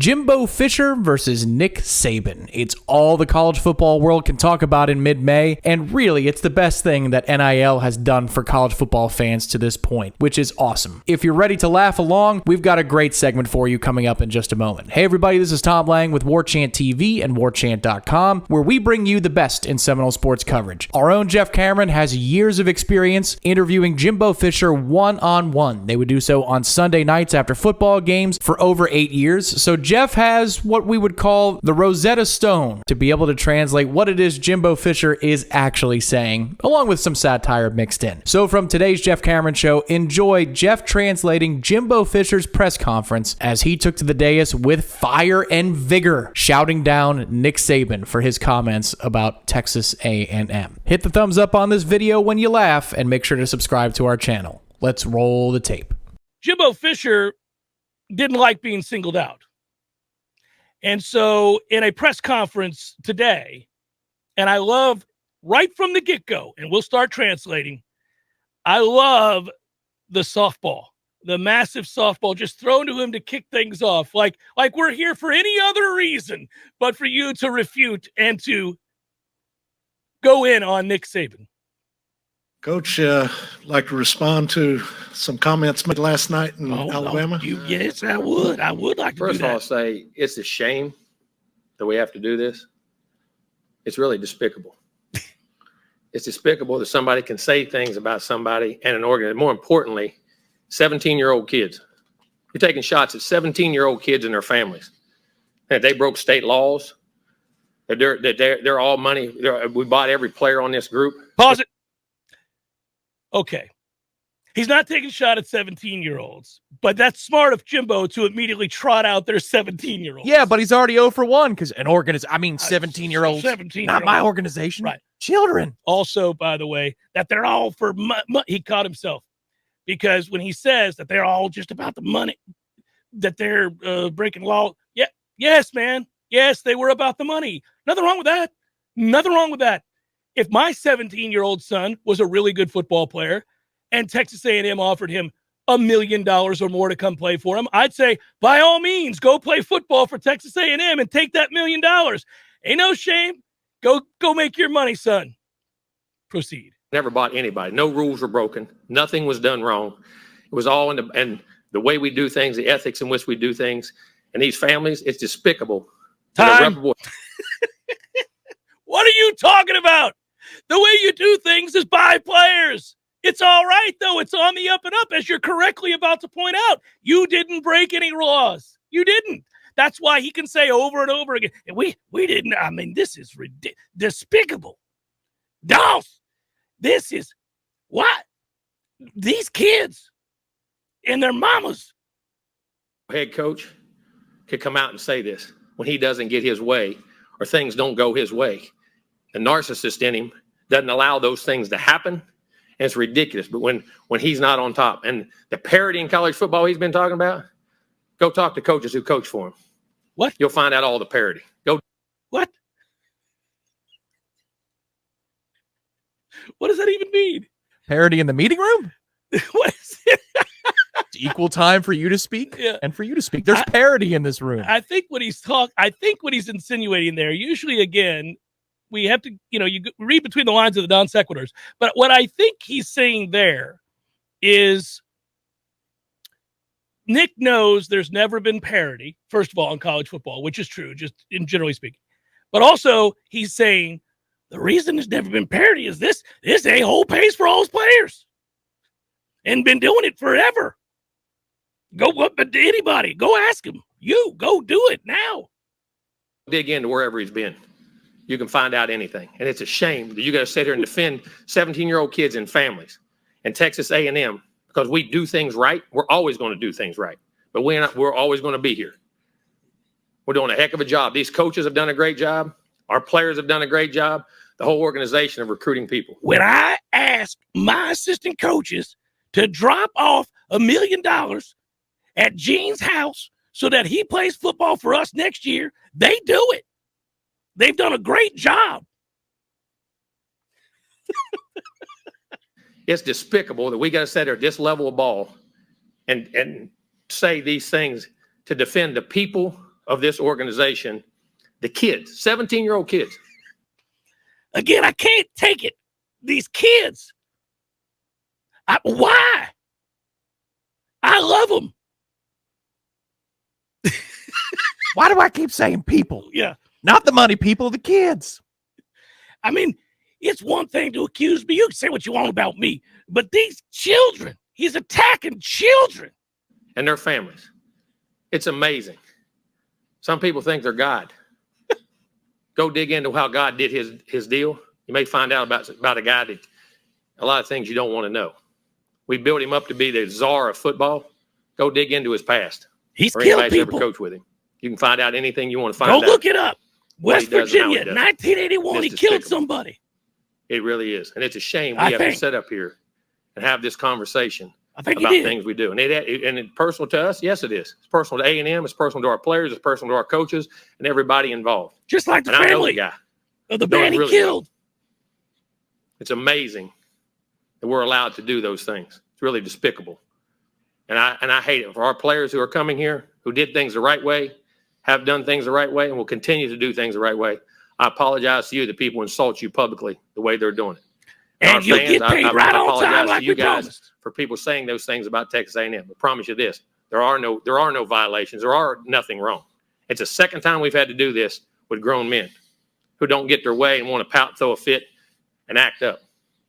Jimbo Fisher versus Nick Saban. It's all the college football world can talk about in mid-May, and really, it's the best thing that NIL has done for college football fans to this point, which is awesome. If you're ready to laugh along, we've got a great segment for you coming up in just a moment. Hey everybody, this is Tom Lang with Warchant TV and Warchant.com, where we bring you the best in Seminole sports coverage. Our own Jeff Cameron has years of experience interviewing Jimbo Fisher one-on-one. They would do so on Sunday nights after football games for over 8 years, so Jeff has what we would call the Rosetta Stone to be able to translate what it is Jimbo Fisher is actually saying, along with some satire mixed in. So from today's Jeff Cameron Show, enjoy Jeff translating Jimbo Fisher's press conference as he took to the dais with fire and vigor, shouting down Nick Saban for his comments about Texas A&M. Hit the thumbs up on this video when you laugh, and make sure to subscribe to our channel. Let's roll the tape. Jimbo Fisher didn't like being singled out. And so in a press conference today, and I love right from the get-go, and we'll start translating, I love the softball, the massive softball just thrown to him to kick things off. Like we're here for any other reason but for you to refute and to go in on Nick Saban. Coach, like to respond to some comments made last night in Alabama? Yes, I would. I would like to First do of that. all, say it's a shame that we have to do this. It's really despicable. It's despicable that somebody can say things about somebody and an organization. More importantly, 17-year-old kids. You're taking shots at 17-year-old kids and their families. And they broke state laws. They're all money. We bought every player on this group. Pause it. Okay. He's not taking a shot at 17-year-olds, but that's smart of Jimbo to immediately trot out their 17-year-olds. Yeah, but he's already 0 for 1 because 17-year-olds. 17-year-olds. Not my organization. Right. Children. Also, by the way, that they're all for he caught himself because when he says that they're all just about the money, that they're breaking law. Yeah. Yes, man. Yes, they were about the money. Nothing wrong with that. Nothing wrong with that. If my 17-year-old son was a really good football player and Texas A&M offered him $1 million or more to come play for him, I'd say, by all means, go play football for Texas A&M and take that $1 million. Ain't no shame. Go make your money, son. Proceed. Never bought anybody. No rules were broken. Nothing was done wrong. It was all in the way we do things, the ethics in which we do things. And these families, it's despicable. Time. What are you talking about? The way you do things is buy players. It's all right, though. It's on the up and up, as you're correctly about to point out. You didn't break any laws. You didn't. That's why he can say over and over again, we didn't. I mean, this is despicable. Dolph, this is what? These kids and their mamas. Head coach could come out and say this when he doesn't get his way or things don't go his way. The narcissist in him doesn't allow those things to happen, and it's ridiculous. But when he's not on top, and the parity in college football he's been talking about, go talk to coaches who coach for him. What? You'll find out all the parity. Go. What? What does that even mean? Parody in the meeting room? What is it? It's equal time for you to speak and for you to speak. There's parody in this room. I think what he's insinuating there, usually, again, we have to, you read between the lines of the non sequiturs. But what I think he's saying there is Nick knows there's never been parity, first of all, in college football, which is true, just in generally speaking. But also, he's saying the reason there's never been parity is this a-hole pays for all his players and been doing it forever. Go up to anybody. Go ask him. You go do it now. Dig into wherever he's been. You can find out anything. And it's a shame that you got to sit here and defend 17-year-old kids and families and Texas A&M because we do things right. We're always going to do things right. But we're always going to be here. We're doing a heck of a job. These coaches have done a great job. Our players have done a great job. The whole organization of recruiting people. When I ask my assistant coaches to drop off $1 million at Gene's house so that he plays football for us next year, they do it. They've done a great job. It's despicable that we got to sit there at this level of ball and say these things to defend the people of this organization, the kids, 17-year-old kids. Again, I can't take it. These kids. Why? I love them. Why do I keep saying people? Yeah. Not the money people, the kids. I mean, it's one thing to accuse me. You can say what you want about me, but these children, he's attacking children. And their families. It's amazing. Some people think they're God. Go dig into how God did his deal. You may find out about a guy that a lot of things you don't want to know. We built him up to be the czar of football. Go dig into his past. He's or killed anybody's people. ever coached with him. You can find out anything you want to find Go out. look it up. What West he does and how he Virginia, does it. 1981, he It's killed despicable. somebody. It really is. And it's a shame we I have think. to sit up here and have this conversation I think he about did. things we do. And it's personal to us. Yes, it is. It's personal to A&M. It's personal to our players. It's personal to our coaches and everybody involved. Just like the And I know the family guy. of the No, man it really he killed. It's amazing that we're allowed to do those things. It's really despicable. And I hate it for our players who are coming here, who did things the right way, have done things the right way, and will continue to do things the right way. I apologize to you that people insult you publicly the way they're doing it. And our you'll fans, get paid right on apologize time to like you we guys promised. for people saying those things about Texas A&M. I promise you this: there are no violations. There are nothing wrong. It's the second time we've had to do this with grown men who don't get their way and want to pout, throw a fit, and act up.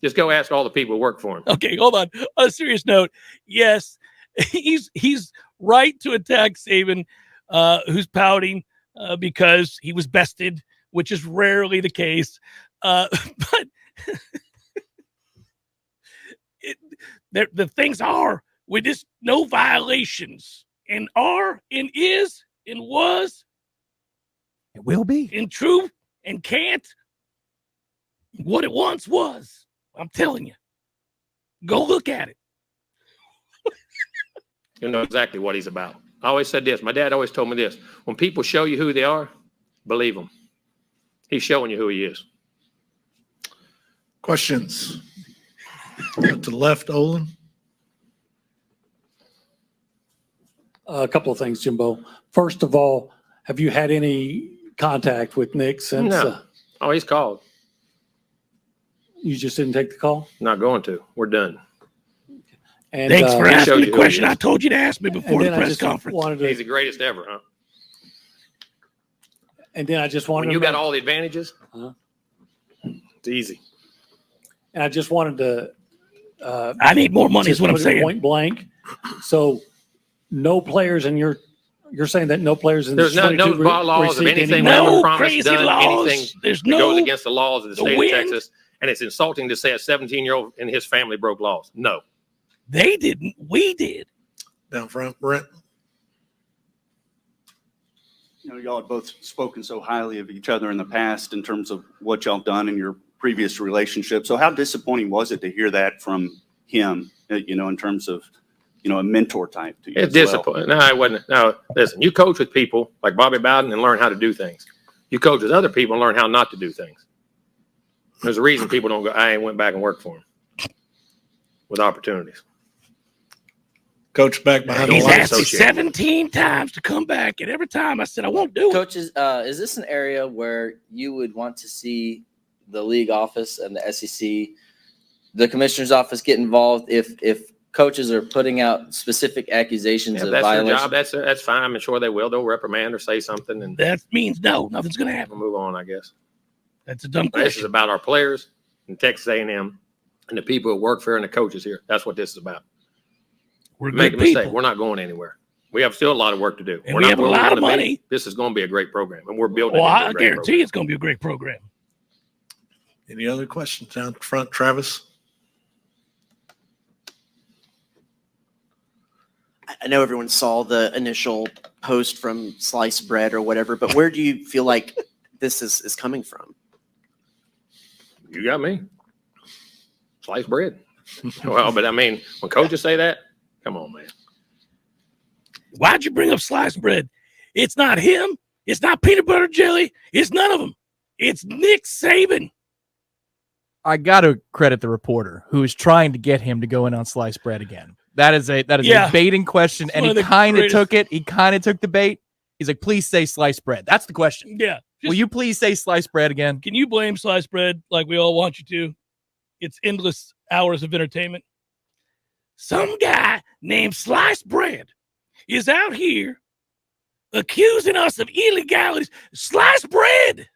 Just go ask all the people who work for him. Okay, hold on. On a serious note, yes, he's right to attack Saban, who's pouting because he was bested, which is rarely the case. But the things are with this no violations and are and is and was It will be. and true and can't what it once was. I'm telling you. Go look at it. You know exactly what he's about. I always said this. My dad always told me this. When people show you who they are, believe them. He's showing you who he is. Questions? To the left, Olin. A couple of things, Jimbo. First of all, have you had any contact with Nick since No. Oh, he's called. you just didn't take the call? Not going to. We're done. And, Thanks for he showed asking you the who he question is. I told you to ask me before and the then I press just conference. wanted He's to, the greatest ever, huh? and then I just wanted When you to got know- all the advantages, Uh-huh. it's easy. and I just wanted to I need more money is just what I'm put it saying. point blank. So no players in you're saying that no players in There's the no 22 laws of received any anything money? No whatever promise crazy done, laws. anything There's that goes no against the laws of the state wind. of Texas. And it's insulting to say a 17-year-old and his family broke laws. No. They didn't. We did. Down front, Brent. You know, y'all have both spoken so highly of each other in the past in terms of what y'all done in your previous relationship. So how disappointing was it to hear that from him, you know, in terms of, you know, a mentor type to you? It's as well? disappointing. No, it wasn't. No, listen, you coach with people like Bobby Bowden and learn how to do things. You coach with other people and learn how not to do things. There's a reason people don't go, I ain't went back and worked for him with opportunities. Coach back behind the He's don't want lights. asked me associate. 17 times to come back, and every time I said I won't do it. Coaches, is this an area where you would want to see the league office and the SEC, the commissioner's office get involved if coaches are putting out specific accusations Yeah, of that's their violations? job. That's fine. I'm sure they will. They'll reprimand or say something and That means no, nothing's going to happen. we'll move on, I guess. That's a dumb But this is question. about our players and Texas A&M and the people who work for and the coaches here. That's what this is about. We're Make a good mistake. people. We're not going anywhere. We have still a lot of work to do. And We're we not have a where we lot of wanna be. money. This is going to be a great program, and we're building. Well, it into a I great guarantee program. it's going to be a great program. Any other questions down front, Travis? I know everyone saw the initial post from Sliced Bread or whatever, but where do you feel like this is coming from? You got me. Sliced bread. Well, but I mean, when coaches say that, come on, man. Why'd you bring up sliced bread? It's not him. It's not peanut butter jelly. It's none of them. It's Nick Saban. I got to credit the reporter who is trying to get him to go in on sliced bread again. That is Yeah. a baiting question, It's and one he of the kind of greatest- took it. He kind of took the bait. He's like, please say sliced bread. That's the question. Yeah. Will you please say sliced bread again? Can you blame sliced bread like we all want you to? It's endless hours of entertainment. Some guy named Sliced Bread is out here accusing us of illegalities. Sliced bread